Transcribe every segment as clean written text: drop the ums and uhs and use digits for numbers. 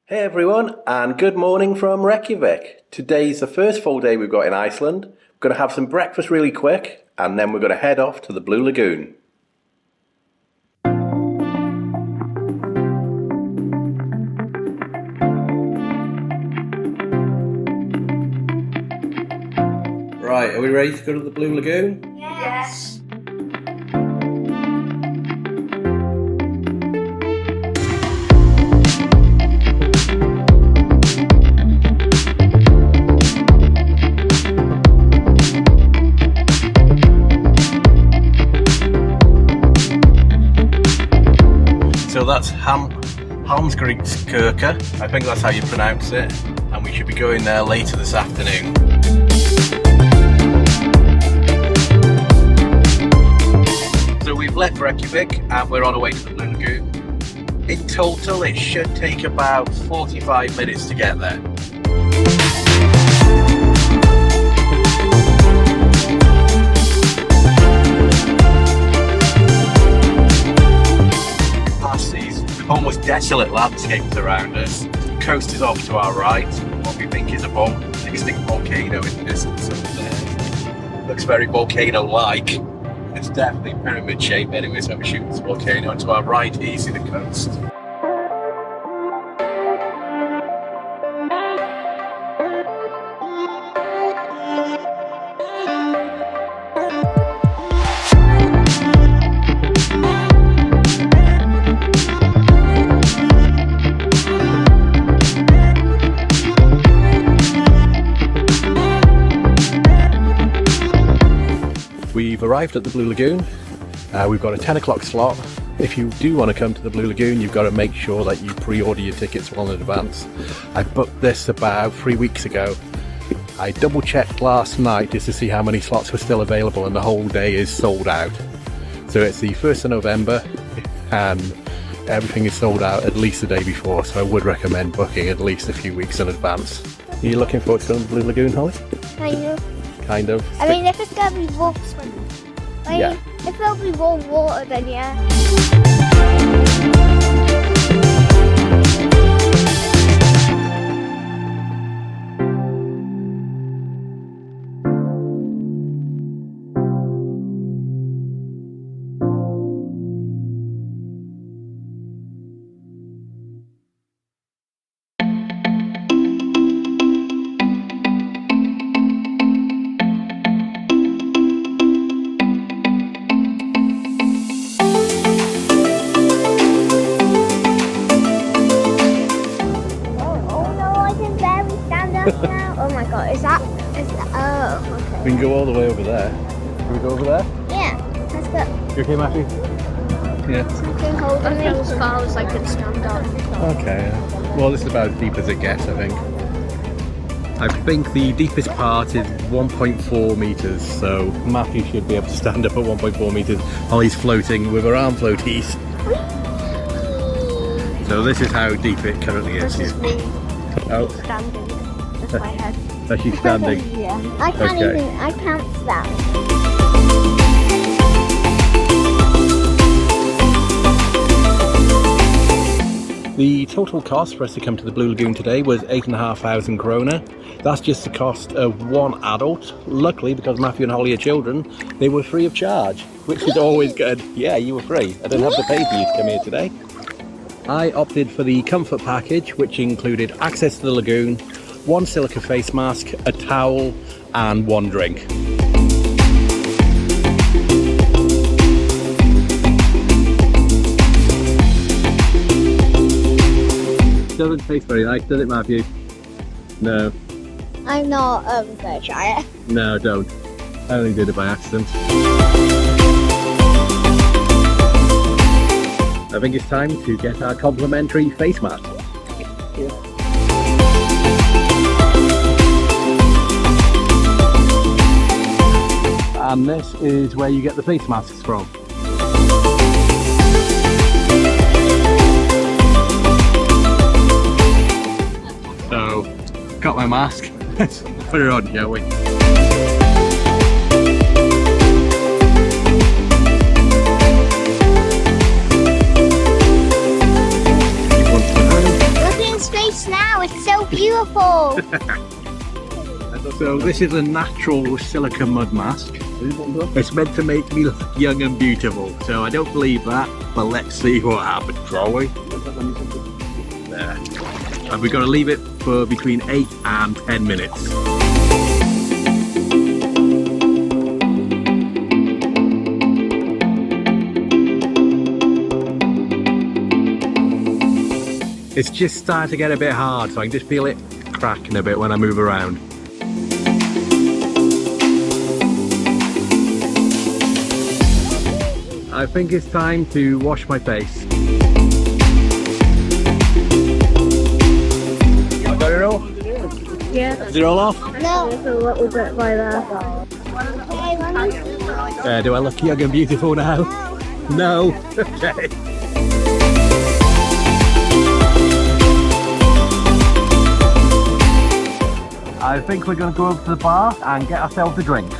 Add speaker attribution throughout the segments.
Speaker 1: Hey everyone, and good morning from Reykjavik. Today's the first full day we've got in Iceland. We're going to have some breakfast really quick, and then we're going to head off to the Blue Lagoon. Right, are we ready to go to the Blue Lagoon?
Speaker 2: Yes.
Speaker 1: So that's Hallgrímskirkja, I think that's how you pronounce it, and we should be going there later this afternoon. So we've left Reykjavik and we're on our way to the Blue Lagoon. In total it should take about 45 minutes to get there. Almost desolate landscapes around us. The coast is off to our right. What we think is a extinct volcano in the distance over there. Looks very volcano-like. It's definitely pyramid shaped anyway, so we're shooting this volcano. And to our right, you see the coast. We've arrived at the Blue Lagoon. We've got a 10 o'clock slot. If you do want to come to the Blue Lagoon, you've got to make sure that you pre-order your tickets well in advance. I booked this about 3 weeks ago. I double checked last night just to see how many slots were still available, and the whole day is sold out. So it's the 1st of November and everything is sold out at least the day before, so I would recommend booking at least a few weeks in advance. Are you looking forward to going to the Blue Lagoon, Holly?
Speaker 2: Kind of.
Speaker 1: Kind of.
Speaker 2: I mean, if it's going to be warm swimming.
Speaker 1: Yeah.
Speaker 2: If it'll be warm water, then yeah. Oh my god, is that, oh, okay.
Speaker 1: We can go all the way over there. Can we go over there?
Speaker 2: Yeah, let's go.
Speaker 1: You okay, Matthew? Yeah.
Speaker 2: Something holding me as far as I can stand up.
Speaker 1: Okay. Well, this is about as deep as it gets, I think. I think the deepest part is 1.4 metres, so Matthew should be able to stand up at 1.4 metres while he's floating with her arm floaties. So this is how deep it currently is.
Speaker 2: This is me
Speaker 1: standing.
Speaker 2: That's my head.
Speaker 1: Are you standing?
Speaker 2: Yeah. I can't I can't stand.
Speaker 1: The total cost for us to come to the Blue Lagoon today was 8,500 krona. That's just the cost of one adult. Luckily, because Matthew and Holly are children, they were free of charge, which is always good. Yeah, you were free. I didn't have to pay for you to come here today. I opted for the comfort package, which included access to the lagoon, one silica face mask, a towel, and one drink. Doesn't taste very nice, does it, Matthew? No.
Speaker 2: I'm not gonna try it.
Speaker 1: No, don't. I only did it by accident. I think it's time to get our complimentary face mask. And this is where you get the face masks from. So, got my mask. Let's put it on, shall we?
Speaker 2: Look in space
Speaker 1: So this is a natural silica mud mask. It's meant to make me look young and beautiful. So I don't believe that, but let's see what happens, shall we? There. And we've got to leave it for between 8 and 10 minutes. It's just starting to get a bit hard, so I can just feel it cracking a bit when I move around. I think it's time to wash my face. Got it all?
Speaker 2: Yeah.
Speaker 1: Is it all off?
Speaker 2: No. There's a little bit by there.
Speaker 1: Do I look young and beautiful now? No. Okay. I think we're going to go over to the bar and get ourselves a drink.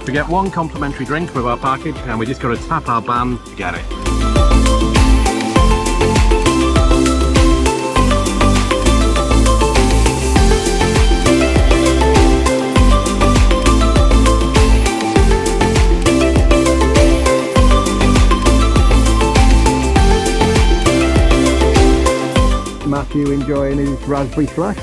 Speaker 1: We get one complimentary drink with our package and we just got to tap our band to get it. Matthew enjoying his raspberry slush.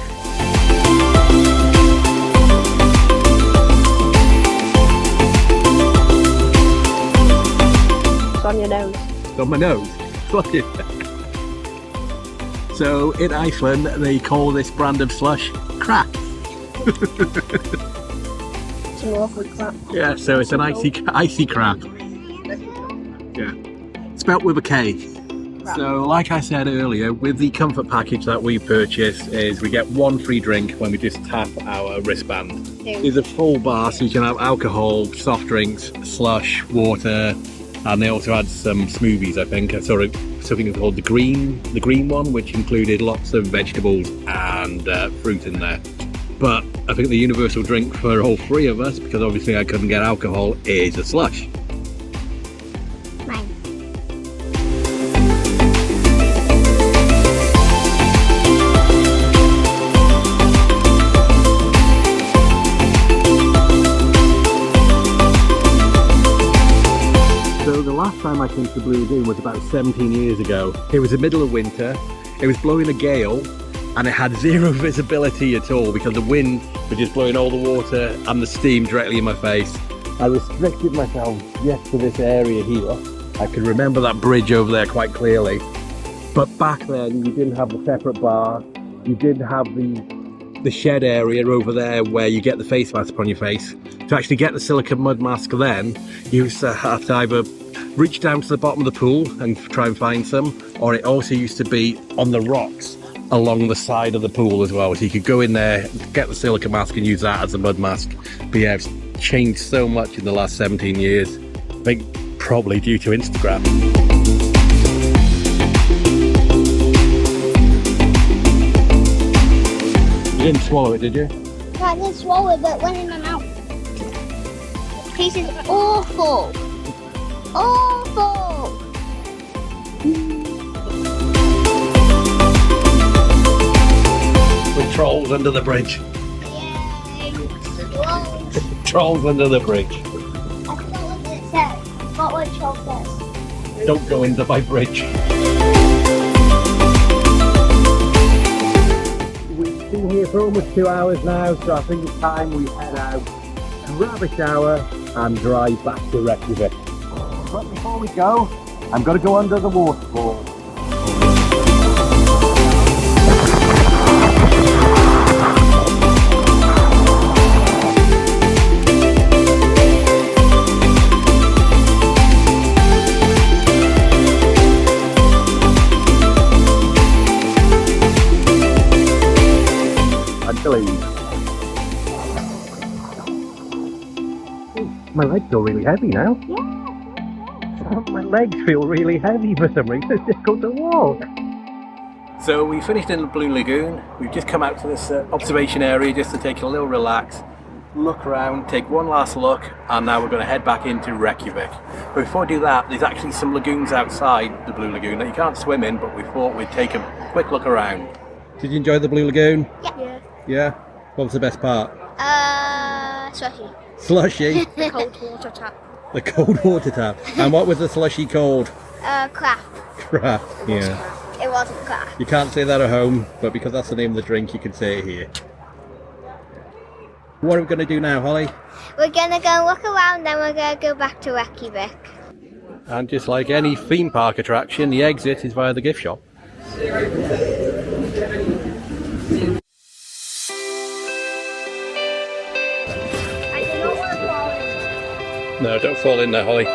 Speaker 2: On your nose.
Speaker 1: On my nose? Look at that. So in Iceland they call this brand of slush crap.
Speaker 2: It's an awful crap.
Speaker 1: Yeah, so it's an icy crap. Yeah. Spelt with a K.
Speaker 2: Crap.
Speaker 1: So like I said earlier, with the comfort package that we purchase is we get one free drink when we just tap our wristband. It's a full bar, so you can have alcohol, soft drinks, slush, water, and they also had some smoothies, I think. I saw something called the green one, which included lots of vegetables and fruit in there. But I think the universal drink for all three of us, because obviously I couldn't get alcohol, is a slush.
Speaker 2: Mine.
Speaker 1: So the last time I came to the Blue Lagoon was about 17 years ago. It was the middle of winter, it was blowing a gale, and it had zero visibility at all because the wind was just blowing all the water and the steam directly in my face. I restricted myself just to this area here. I could remember that bridge over there quite clearly. But back then you didn't have the separate bar, you didn't have the shed area over there where you get the face mask on your face. To actually get the silica mud mask then, you used to have to either reach down to the bottom of the pool and try and find some, or it also used to be on the rocks along the side of the pool as well. So you could go in there, get the silica mask and use that as a mud mask. But yeah, it's changed so much in the last 17 years. I think probably due to Instagram. You didn't swallow it, did you?
Speaker 2: I didn't swallow it, but it went in my mouth. It tasted awful. Awful.
Speaker 1: With trolls under the bridge.
Speaker 2: Yay.
Speaker 1: Trolls under the bridge.
Speaker 2: I forgot what it said. What would troll says?
Speaker 1: Don't go into my bridge. We've been here for almost 2 hours now, so I think it's time we head out, grab a shower and drive back to Reykjavik. But before we go, I'm going to go under the waterfall. My legs feel really heavy now.
Speaker 2: Yeah.
Speaker 1: My legs feel really heavy for some reason. It's difficult to walk. So we finished in the Blue Lagoon. We've just come out to this observation area just to take a little relax, look around, take one last look, and now we're going to head back into Reykjavik. But before we do that, there's actually some lagoons outside the Blue Lagoon that you can't swim in, but we thought we'd take a quick look around. Did you enjoy the Blue Lagoon?
Speaker 2: Yeah.
Speaker 1: Yeah? What was the best part?
Speaker 2: Slushy.
Speaker 1: Slushy?
Speaker 2: The cold water tap.
Speaker 1: The cold water tap. And what was the slushy called?
Speaker 2: Crap.
Speaker 1: Crap, yeah.
Speaker 2: It wasn't crap.
Speaker 1: You can't say that at home, but because that's the name of the drink, you can say it here. What are we going to do now, Holly?
Speaker 2: We're going to go look around, then we're going to go back to Reykjavik.
Speaker 1: And just like any theme park attraction, the exit is via the gift shop. No, don't fall in there, Holly.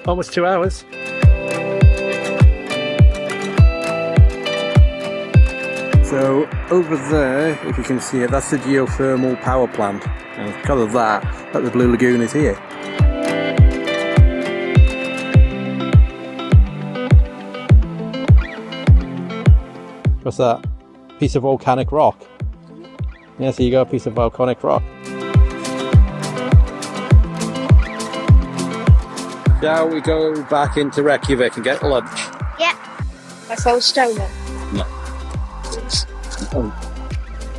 Speaker 1: Almost 2 hours. So over there, if you can see it, that's the geothermal power plant, and because of that the Blue Lagoon is here. What's that? Piece of volcanic rock. Yeah, so you got a piece of volcanic rock. Shall we go back into Reykjavik and get lunch?
Speaker 2: Yep. I found stoner.
Speaker 1: No.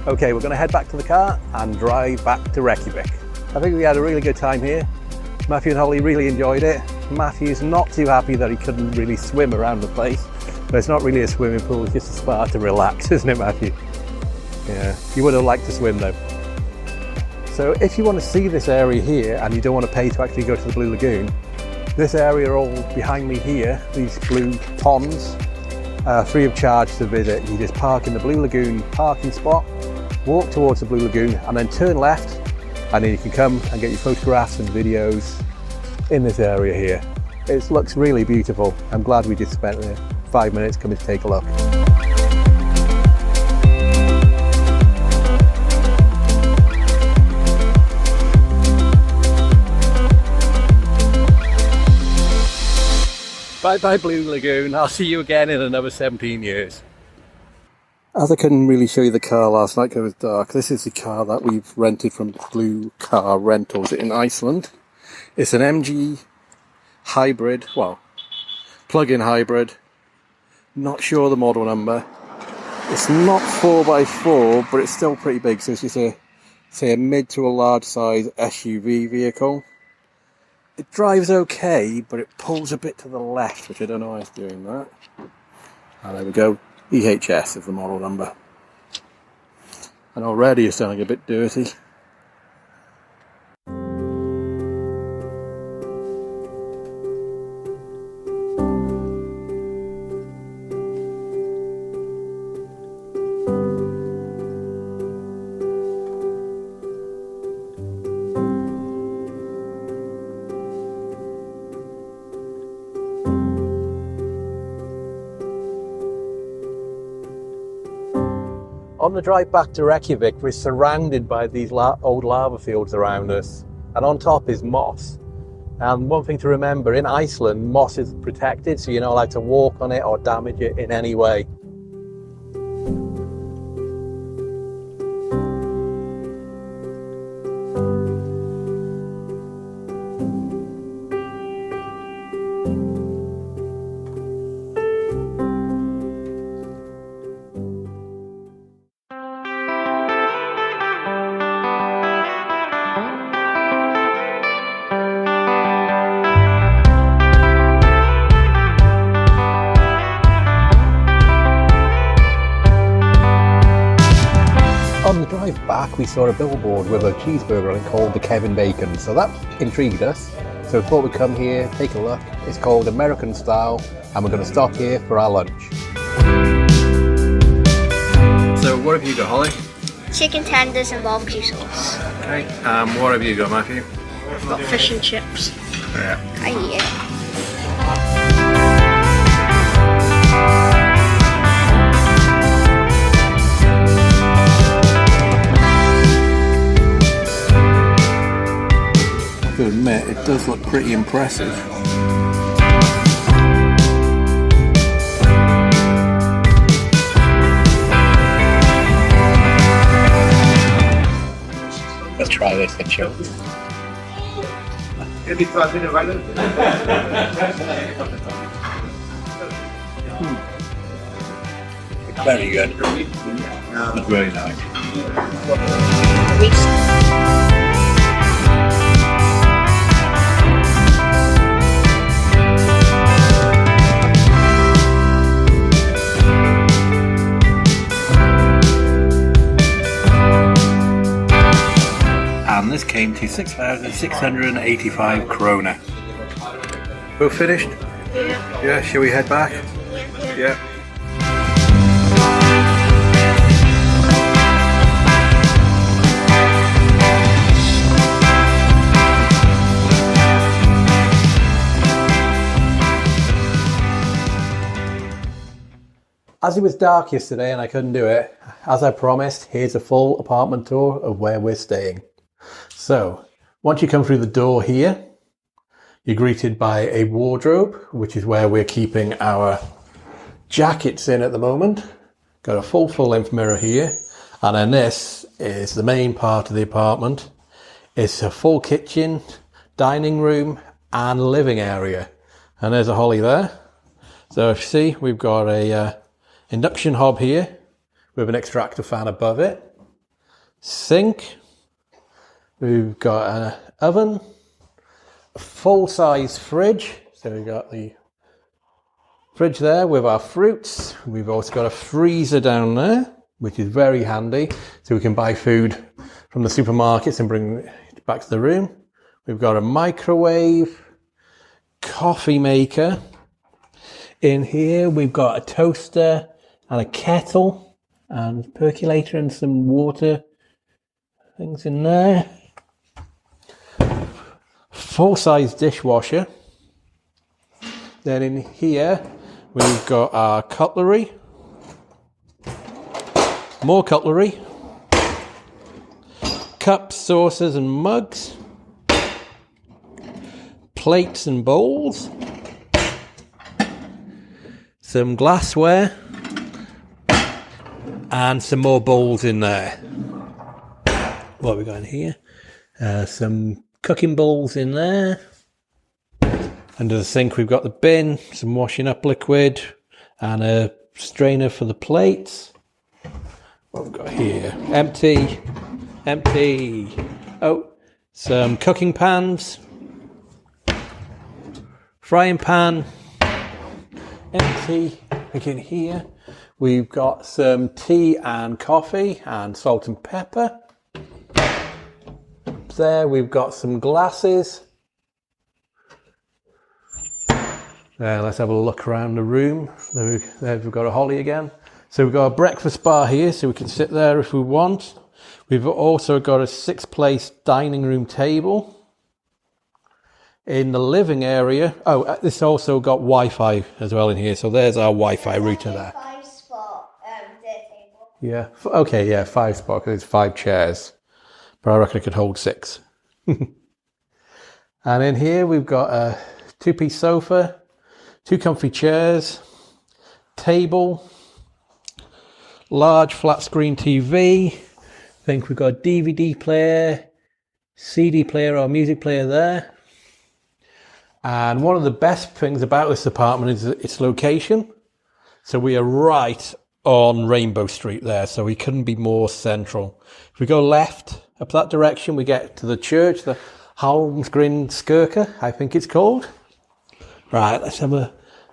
Speaker 1: Okay, we're going to head back to the car and drive back to Reykjavik. I think we had a really good time here. Matthew and Holly really enjoyed it. Matthew's not too happy that he couldn't really swim around the place, but it's not really a swimming pool, it's just a spa to relax, isn't it, Matthew? Yeah, you would have liked to swim though. So if you want to see this area here and you don't want to pay to actually go to the Blue Lagoon, this area all behind me here, these blue ponds, free of charge to visit. You just park in the Blue Lagoon parking spot, walk towards the Blue Lagoon and then turn left, and then you can come and get your photographs and videos in this area here. It looks really beautiful. I'm glad we just spent 5 minutes coming to take a look. Bye bye Blue Lagoon, I'll see you again in another 17 years. As I couldn't really show you the car last night because it was dark, this is the car that we've rented from Blue Car Rentals in Iceland. It's an MG hybrid, well, plug-in hybrid, not sure the model number. It's not 4x4, but it's still pretty big, so it's just a mid to a large size SUV vehicle. It drives okay, but it pulls a bit to the left, which I don't know why it's doing that. And there we go, EHS is the model number. And already it's sounding a bit dirty. On the drive back to Reykjavik, we're surrounded by these old lava fields around us, and on top is moss. And one thing to remember, in Iceland, moss is protected, so you're not allowed to walk on it or damage it in any way. On the drive back, we saw a billboard with a cheeseburger on it called the Kevin Bacon, so that intrigued us. So we thought we'd come here, take a look. It's called American Style, and we're going to stop here for our lunch. So what have you got, Holly?
Speaker 2: Chicken tenders and barbecue sauce.
Speaker 1: Okay, what have you got, Matthew?
Speaker 2: I've got fish and chips.
Speaker 1: Yeah.
Speaker 2: I eat it.
Speaker 1: To admit, it does look pretty impressive. Let's try this then, shall we? Very good. It's really nice. And this came to 6,685 krona. Both finished? Yeah. Yeah, shall we head back? Yeah. As it was dark yesterday and I couldn't do it, as I promised, here's a full apartment tour of where we're staying. So, once you come through the door here, you're greeted by a wardrobe, which is where we're keeping our jackets in at the moment. Got a full-length mirror here. And then this is the main part of the apartment. It's a full kitchen, dining room and living area. And there's a Holly there. So if you see, we've got a induction hob here with an extractor fan above it. Sink. We've got an oven. A full-size fridge. So we've got the fridge there with our fruits. We've also got a freezer down there, which is very handy. So we can buy food from the supermarkets and bring it back to the room. We've got a microwave, coffee maker. In here, we've got a toaster and a kettle and percolator and some water things in there. Full-size dishwasher. Then in here, we've got our cutlery. More cutlery. Cups, saucers and mugs. Plates and bowls. Some glassware. And some more bowls in there. What have we got in here? Some cooking bowls in there. Under the sink we've got the bin, some washing up liquid, and a strainer for the plates. What have we got here? Empty. Empty. Oh, some cooking pans. Frying pan. Empty. Again here. We've got some tea and coffee and salt and pepper. Up there we've got some glasses. Let's have a look around the room. There we've got a Holly again. So we've got a breakfast bar here, so we can sit there if we want. We've also got a 6-place dining room table. In the living area, this also got Wi-Fi as well in here. So there's our Wi-Fi router there.
Speaker 2: 5-spot dinner table.
Speaker 1: Yeah. Okay. Yeah. 5-spot because it's 5 chairs, but I reckon it could hold 6. And in here we've got a 2-piece sofa. 2 comfy chairs, table, large flat screen TV. I think we've got a DVD player, CD player or music player there. And one of the best things about this apartment is its location. So we are right on Rainbow Street there, so we couldn't be more central. If we go left up that direction, we get to the church, the Hallgrimskirkja, I think it's called. Right, let's have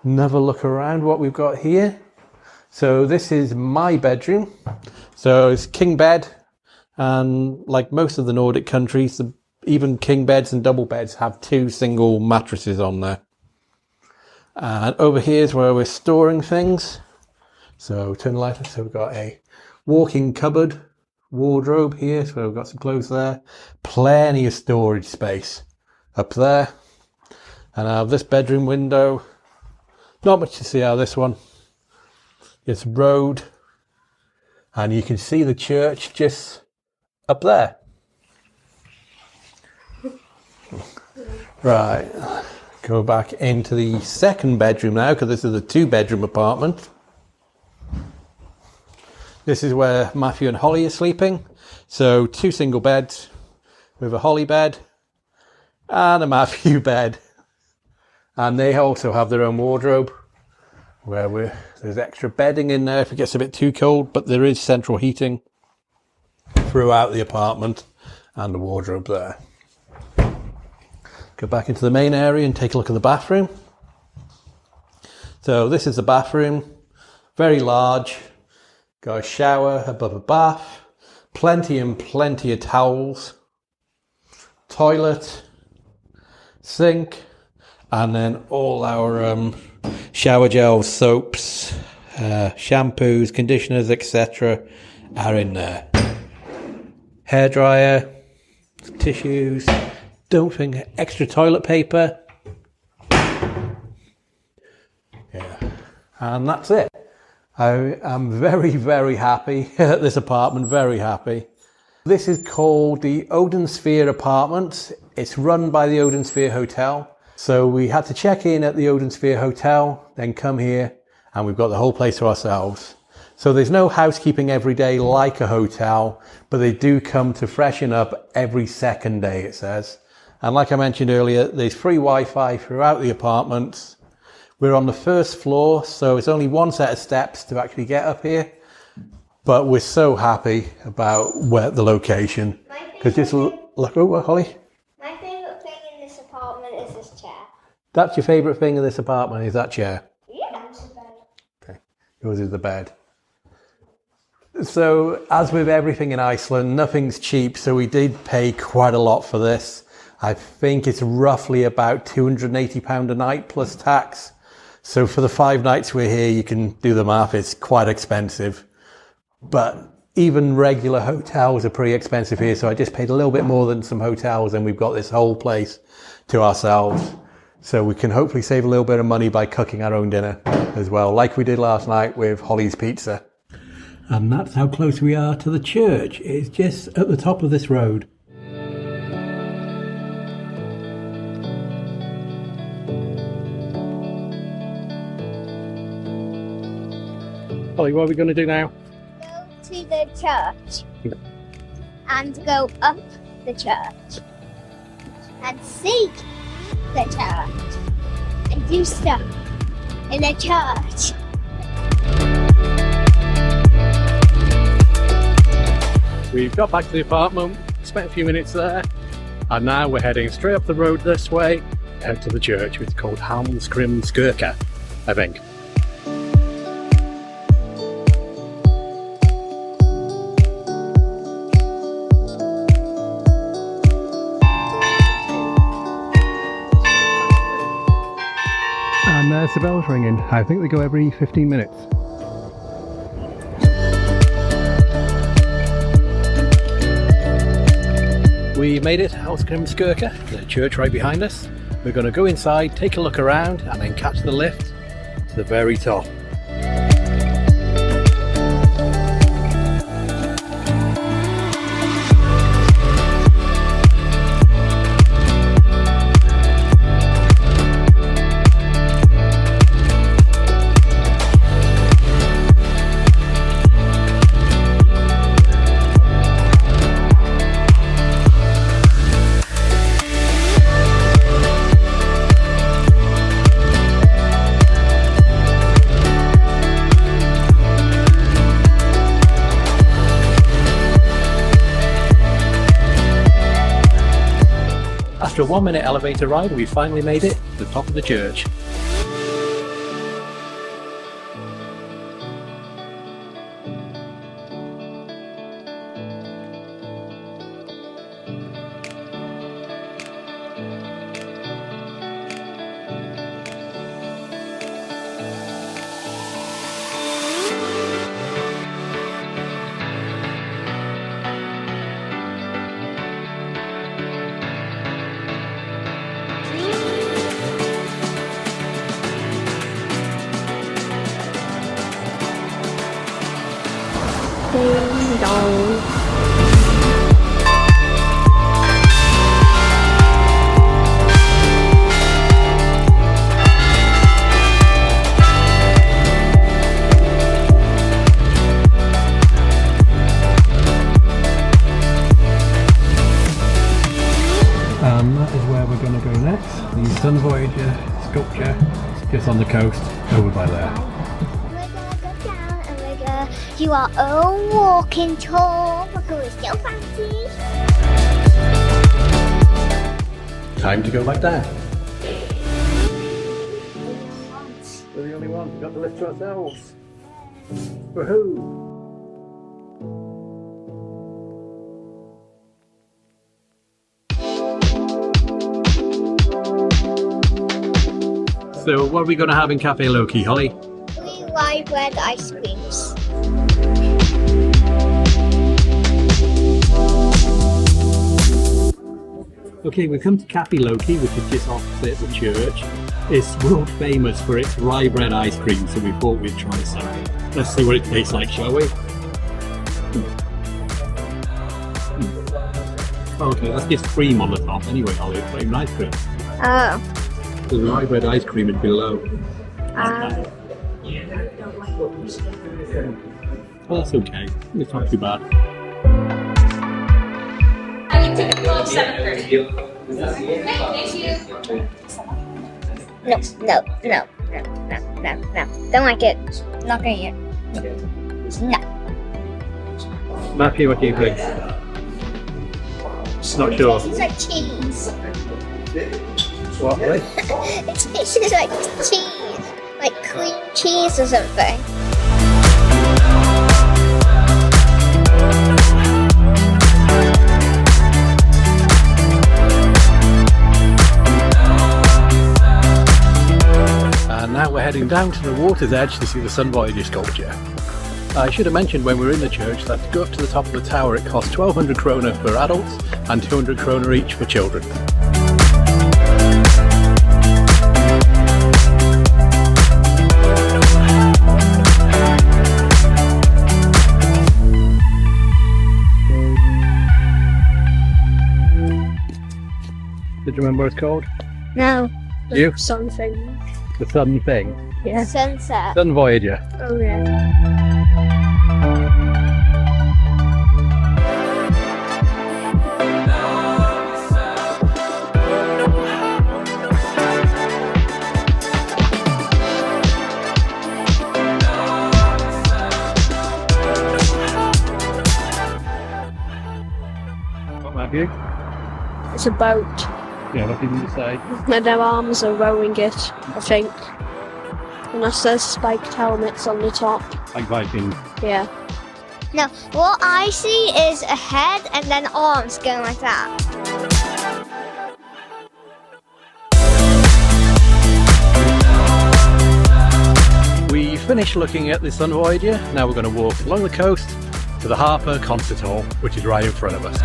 Speaker 1: another look around what we've got here. So this is my bedroom. So it's king bed, and like most of the Nordic countries, even king beds and double beds have 2 single mattresses on there. And over here is where we're storing things. So turn the light on. So we've got a walk-in cupboard, wardrobe here. So we've got some clothes there. Plenty of storage space up there. And I have this bedroom window. Not much to see out of this one. It's road. And you can see the church just up there. Right, go back into the second bedroom now, because this is a 2-bedroom apartment. This is where Matthew and Holly are sleeping. So 2 single beds with a Holly bed and a Matthew bed. And they also have their own wardrobe where there's extra bedding in there if it gets a bit too cold, but there is central heating throughout the apartment and the wardrobe there. Go back into the main area and take a look at the bathroom. So this is the bathroom, very large, got a shower above a bath, plenty and plenty of towels, toilet, sink, and then all our shower gels, soaps, shampoos, conditioners, etc. are in there. Hairdryer, tissues, don't think extra toilet paper. Yeah, and that's it. I am very, very happy at this apartment, very happy. This is called the Odinsve Apartments. It's run by the Odinsve Hotel. So we had to check in at the Odinsve Hotel, then come here, and we've got the whole place to ourselves. So there's no housekeeping every day like a hotel, but they do come to freshen up every second day, it says. And like I mentioned earlier, there's free Wi-Fi throughout the apartments. We're on the first floor, so it's only 1 set of steps to actually get up here. But we're so happy about the location. Because just look over, Holly.
Speaker 2: My favourite thing in this apartment is this chair.
Speaker 1: That's your favourite thing in this apartment, is that chair?
Speaker 2: Yeah. That's the bed.
Speaker 1: Okay, yours is the bed. So, as with everything in Iceland, nothing's cheap, so we did pay quite a lot for this. I think it's roughly about £280 a night plus tax. So for the 5 nights we're here, you can do the math, it's quite expensive. But even regular hotels are pretty expensive here, so I just paid a little bit more than some hotels, and we've got this whole place to ourselves. So we can hopefully save a little bit of money by cooking our own dinner as well, like we did last night with Holly's Pizza. And that's how close we are to the church. It's just at the top of this road. Holly, what are we going to do now?
Speaker 2: Go to the church and go up the church and see the church and do stuff in the church.
Speaker 1: We've got back to the apartment, spent a few minutes there, and now we're heading straight up the road this way, out to the church, which is called Hallgrímskirkja, I think. And there's the bells ringing. I think they go every 15 minutes. We made it, Hallgrímskirkja, the church right behind us. We're going to go inside, take a look around, and then catch the lift to the very top. After a 1-minute elevator ride, we finally made it to the top of the church.
Speaker 2: Ding dong.
Speaker 1: where we're going to go next. The Sun Voyager Sculpture, just on the coast, over by there.
Speaker 2: We're gonna go down and we're gonna do our own walking tour because we're still fancy.
Speaker 1: Time to go back down. We're the only ones, we've got the lift to ourselves. Woohoo! So what are we going to have in Cafe Loki, Holly?
Speaker 2: 3 rye bread ice creams.
Speaker 1: Okay, we've come to Cafe Loki, which is just opposite the church. It's world famous for its rye bread ice cream, so we thought we'd try some. Let's see what it tastes like, shall we? Okay, that's just cream on the top anyway, Holly. It's plain ice cream.
Speaker 2: Oh.
Speaker 1: The rye bread ice cream is below. Well, that's okay. It's not too bad.
Speaker 3: I can take a call 7:30. Okay, thank you.
Speaker 2: No. Don't like it. Not gonna eat it. No.
Speaker 1: Matthew, what do you think? Not sure.
Speaker 2: It tastes like cheese.
Speaker 1: What, right?
Speaker 2: It tastes like cheese. Like cream cheese or something.
Speaker 1: And now we're heading down to the water's edge to see the Sun Voyager sculpture. I should have mentioned when we were in the church that to go up to the top of the tower it costs 1200 kroner for adults and 200 kroner each for children. Did you remember what it's called?
Speaker 2: No.
Speaker 1: You?
Speaker 4: Something.
Speaker 1: The Sun thing.
Speaker 4: Yeah.
Speaker 2: Sunset.
Speaker 1: Sun Voyager.
Speaker 4: Oh yeah.
Speaker 1: What have you?
Speaker 4: It's a boat.
Speaker 1: Yeah, what did you say?
Speaker 4: And their arms are rowing it, I think. And that says spiked helmets on the top.
Speaker 1: Like Vikings.
Speaker 4: Yeah.
Speaker 2: No, what I see is a head and then arms going like that.
Speaker 1: We finished looking at the Sun Voyager. Now we're going to walk along the coast to the Harpa Concert Hall, which is right in front of us.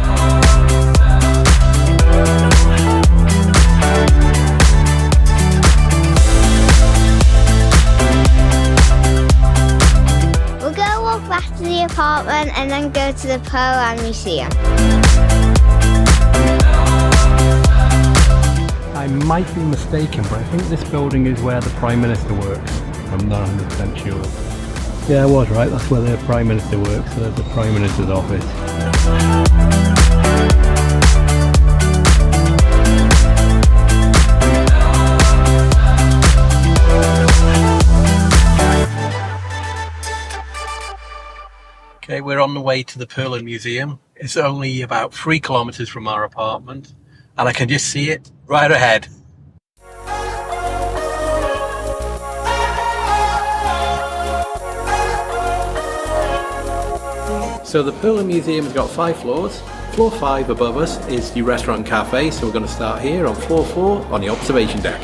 Speaker 2: We'll go walk back to the apartment and then go to the Perlan Museum.
Speaker 1: I might be mistaken, but I think this building is where the Prime Minister works. I'm not 100% sure. Yeah, I was right. That's where the Prime Minister works. So there's the Prime Minister's office. Okay, we're on the way to the Perlan Museum. It's only about 3 kilometers from our apartment, and I can just see it right ahead. So the Perlan Museum has got 5 floors. Floor 5 above us is the restaurant and cafe, so we're going to start here on floor 4 on the observation deck.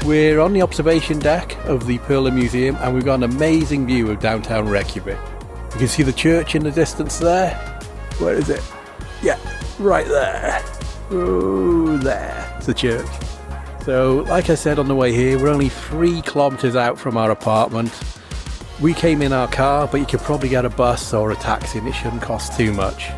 Speaker 1: We're on the observation deck of the Perlan Museum and we've got an amazing view of downtown Reykjavik. You can see the church in the distance there. Where is it? Yeah, right there. Oh, there. It's the church. So, like I said on the way here, we're only 3 kilometers out from our apartment. We came in our car, but you could probably get a bus or a taxi and it shouldn't cost too much.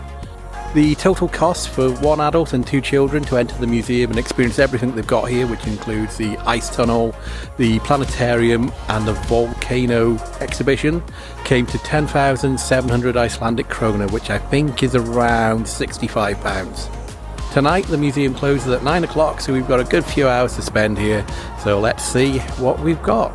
Speaker 1: The total cost for one adult and 2 children to enter the museum and experience everything they've got here, which includes the ice tunnel, the planetarium and the volcano exhibition, came to 10,700 Icelandic krona, which I think is around £65. Tonight the museum closes at 9 o'clock, so we've got a good few hours to spend here, so let's see what we've got.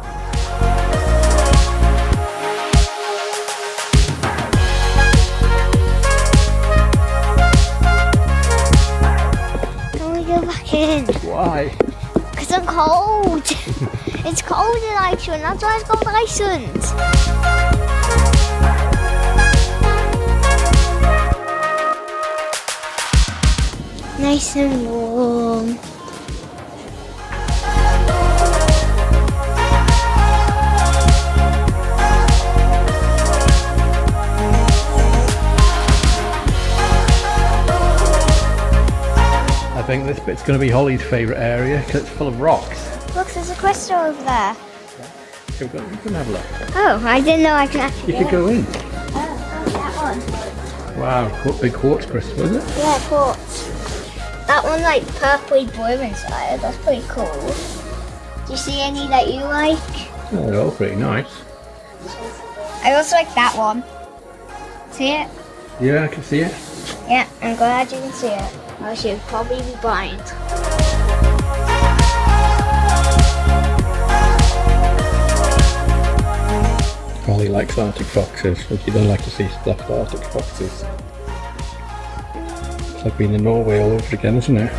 Speaker 1: Why?
Speaker 2: Because I'm cold. It's cold in Iceland, that's why it's called Iceland. Nice and warm.
Speaker 1: I think this bit's going to be Holly's favourite area because it's full of rocks.
Speaker 2: Look, there's a crystal over there.
Speaker 1: You can have a look.
Speaker 2: Oh, I didn't know I could actually.
Speaker 1: You could go in.
Speaker 2: Oh, that one.
Speaker 1: Wow, big quartz crystal, is it?
Speaker 2: Yeah, quartz. That one like purpley blue inside. That's pretty cool. Do you see any that you like?
Speaker 1: Oh, they're all pretty nice.
Speaker 2: I also like that one. See it?
Speaker 1: Yeah, I can see it.
Speaker 2: Yeah, I'm glad you can see it. I should probably be blind.
Speaker 1: Holly likes Arctic foxes, but she doesn't like to see stuffed Arctic foxes. It's like being in Norway all over again, isn't it?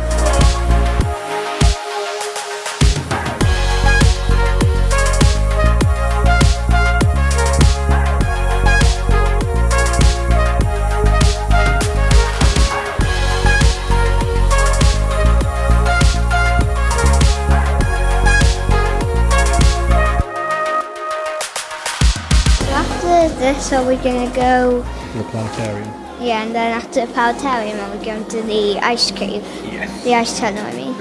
Speaker 2: This, are we gonna go?
Speaker 1: The planetarium.
Speaker 2: Yeah, and then after the planetarium, are we going to the ice cave?
Speaker 1: Yes.
Speaker 2: The ice tunnel, I mean.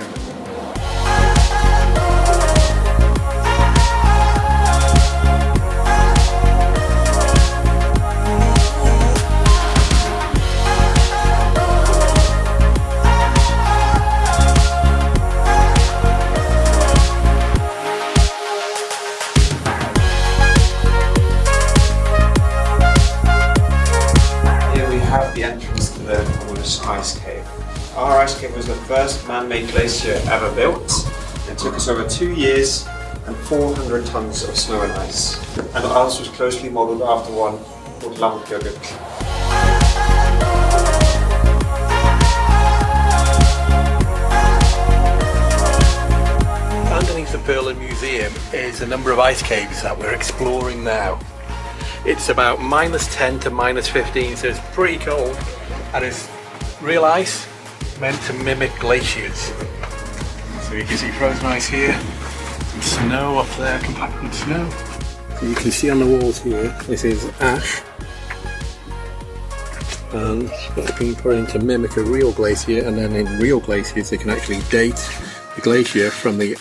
Speaker 5: The entrance to the Cornish ice cave. Our ice cave was the first man-made glacier ever built. It took us over 2 years and 400 tons of snow and ice. And ours was closely modelled after one called Hallgrímskirkja.
Speaker 1: Underneath the Perlan Museum is a number of ice caves that we're exploring now. It's about -10 to -15, so it's pretty cold, and it's real ice meant to mimic glaciers. So you can see frozen ice here, some snow up there, compacted snow. So you can see on the walls here, this is ash, and it's been put in to mimic a real glacier, and then in real glaciers they can actually date the glacier from the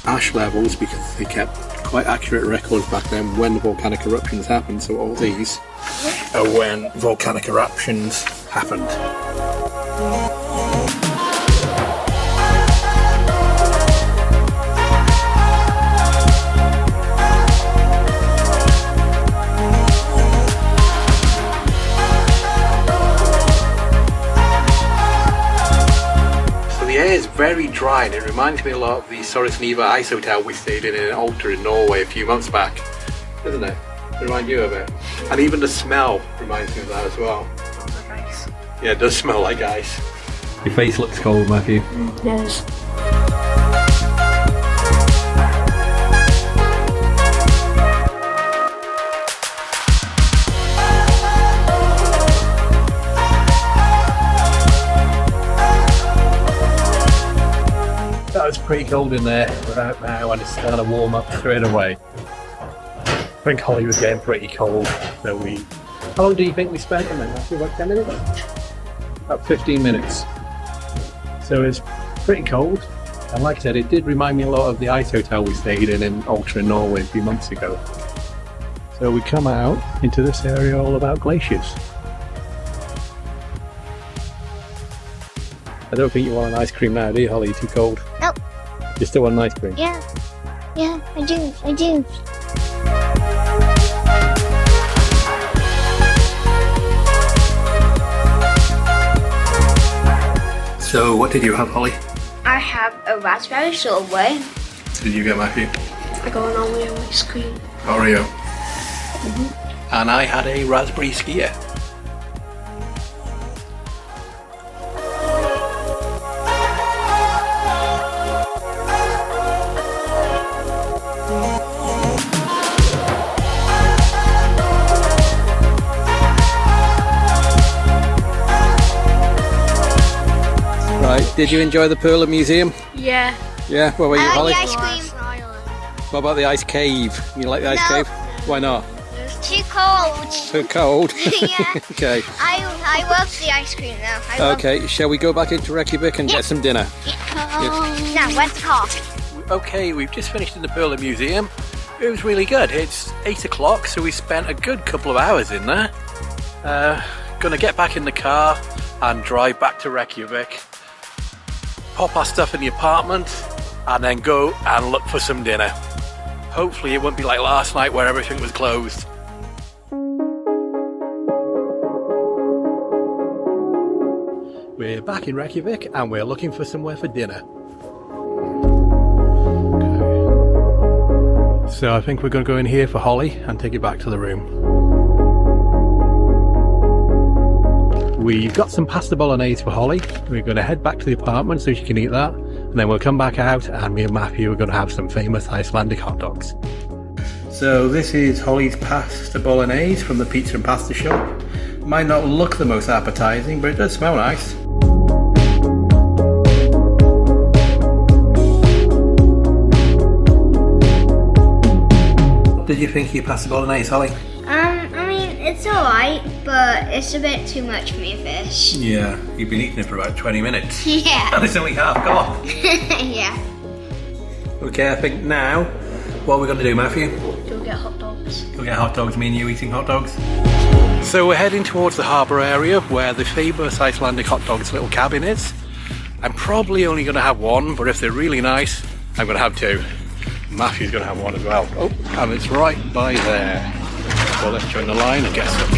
Speaker 1: ash levels because they kept quite accurate records back then when the volcanic eruptions happened, so all these are when volcanic eruptions happened. The air is very dry and it reminds me a lot of the Svartsengi ice hotel we stayed in Alta in Norway a few months back, doesn't it? It reminds you of it? And even the smell reminds me of that as well. Yeah, it does smell like ice. Your face looks cold, Matthew.
Speaker 4: Yes.
Speaker 1: It's pretty cold in there right now and it's starting to warm up straight away. I think Holly was getting pretty cold, so how long do you think we spent in there? About 10 minutes? About 15 minutes. So it's pretty cold, and like I said, it did remind me a lot of the ice hotel we stayed in Alta in Norway a few months ago. So we come out into this area all about glaciers. I don't think you want an ice cream now, do you, Holly? You're too cold.
Speaker 2: Nope.
Speaker 1: You still want an ice cream?
Speaker 2: Yeah. Yeah, I do. I do.
Speaker 1: So, what did you have, Holly?
Speaker 2: I have a raspberry sorbet.
Speaker 1: Did you get, Matthew?
Speaker 4: I got an Oreo ice cream.
Speaker 1: Oreo. And I had a raspberry skier. Right, did you enjoy the Perlan Museum?
Speaker 4: Yeah.
Speaker 1: Yeah, where were you, Holly?
Speaker 2: Ice cream.
Speaker 1: What about the ice cave? You like the ice
Speaker 2: No.
Speaker 1: cave? Why not?
Speaker 2: It's too cold.
Speaker 1: Too cold?
Speaker 2: Yeah.
Speaker 1: Okay.
Speaker 2: I love the ice cream now. I love
Speaker 1: Okay, shall we go back into Reykjavik and get some dinner?
Speaker 2: Now, where's the car?
Speaker 1: Okay, we've just finished in the Perlan Museum. It was really good. It's 8 o'clock, so we spent a good couple of hours in there. Gonna get back in the car and drive back to Reykjavik. Pop our stuff in the apartment and then go and look for some dinner. Hopefully it won't be like last night where everything was closed. We're back in Reykjavik and we're looking for somewhere for dinner. Okay. So I think we're going to go in here for Holly and take it back to the room. We've got some pasta bolognese for Holly. We're going to head back to the apartment so she can eat that. And then we'll come back out and me and Matthew are going to have some famous Icelandic hot dogs. So this is Holly's pasta bolognese from the pizza and pasta shop. Might not look the most appetizing, but it does smell nice. What did you think of your pasta bolognese, Holly?
Speaker 2: I mean, it's alright, but it's a bit too much for me fish.
Speaker 1: Yeah, you've been eating it for about 20 minutes.
Speaker 2: Yeah.
Speaker 1: And it's only half gone.
Speaker 2: Yeah.
Speaker 1: Okay, I think now, what we're going to do, Matthew?
Speaker 4: Go get hot dogs.
Speaker 1: Go get hot dogs, me and you eating hot dogs. So we're heading towards the harbour area where the famous Icelandic Hot Dogs little cabin is. I'm probably only going to have one, but if they're really nice, I'm going to have two. Matthew's going to have one as well. Oh, and it's right by there. So let's join the line and get some.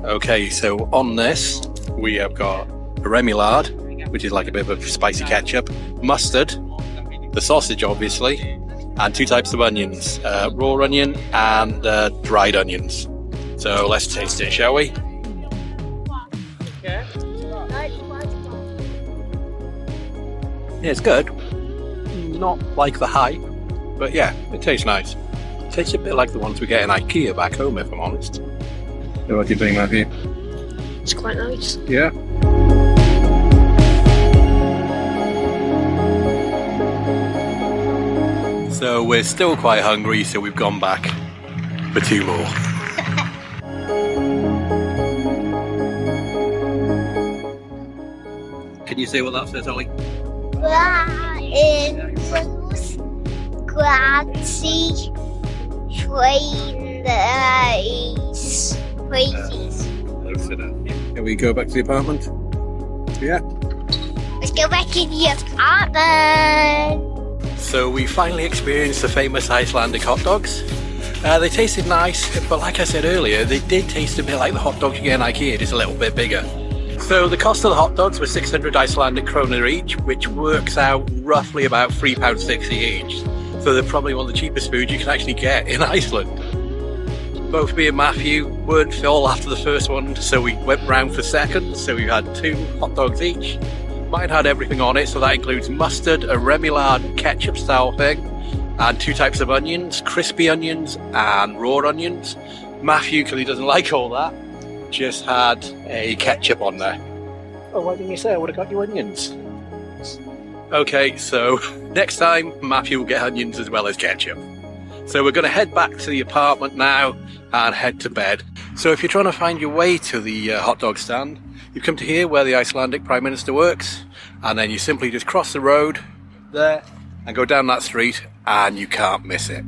Speaker 1: Okay, so on this we have got a remoulade, which is like a bit of spicy ketchup, mustard, the sausage obviously, and two types of onions, raw onion and dried onions. So let's taste it, shall we? Yeah, it's good. Not like the hype, but yeah, it tastes nice. It tastes a bit like the ones we get in IKEA back home, if I'm honest. So what do you think, Matthew?
Speaker 4: It's quite nice.
Speaker 1: Yeah. So we're still quite hungry, so we've gone back for two more. Can you say what that says, Ollie? Can we go back to the apartment? Yeah.
Speaker 2: Let's go back in the apartment.
Speaker 1: So we finally experienced the famous Icelandic hot dogs. They tasted nice, but like I said earlier, they did taste a bit like the hot dogs you get in IKEA, just a little bit bigger. So the cost of the hot dogs was 600 Icelandic kroner each, which works out roughly about £3.60 each. So they're probably one of the cheapest foods you can actually get in Iceland. Both me and Matthew weren't full after the first one, so we went round for second, so we had 2 hot dogs each. Mine had everything on it, so that includes mustard, a remoulade ketchup style thing, and 2 types of onions, crispy onions and raw onions. Matthew, because he doesn't like all that, just had a ketchup on there. Oh, why didn't you say I would have got you onions? Okay, so next time Matthew will get onions as well as ketchup. So we're going to head back to the apartment now and head to bed. So if you're trying to find your way to the hot dog stand, you come to here where the Icelandic Prime Minister works, and then you simply just cross the road there and go down that street and you can't miss it.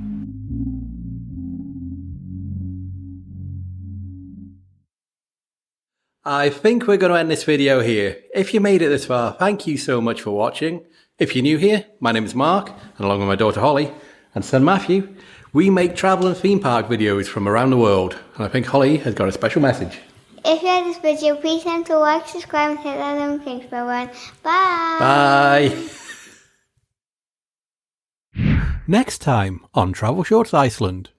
Speaker 1: I think we're going to end this video here. If you made it this far, thank you so much for watching. If you're new here, my name is Mark, and along with my daughter Holly and son Matthew, we make travel and theme park videos from around the world. And I think Holly has got a special message.
Speaker 2: If you like this video, please remember to like, subscribe, and hit that notification bell button. Bye!
Speaker 1: Bye! Next time on Travelshorts Iceland.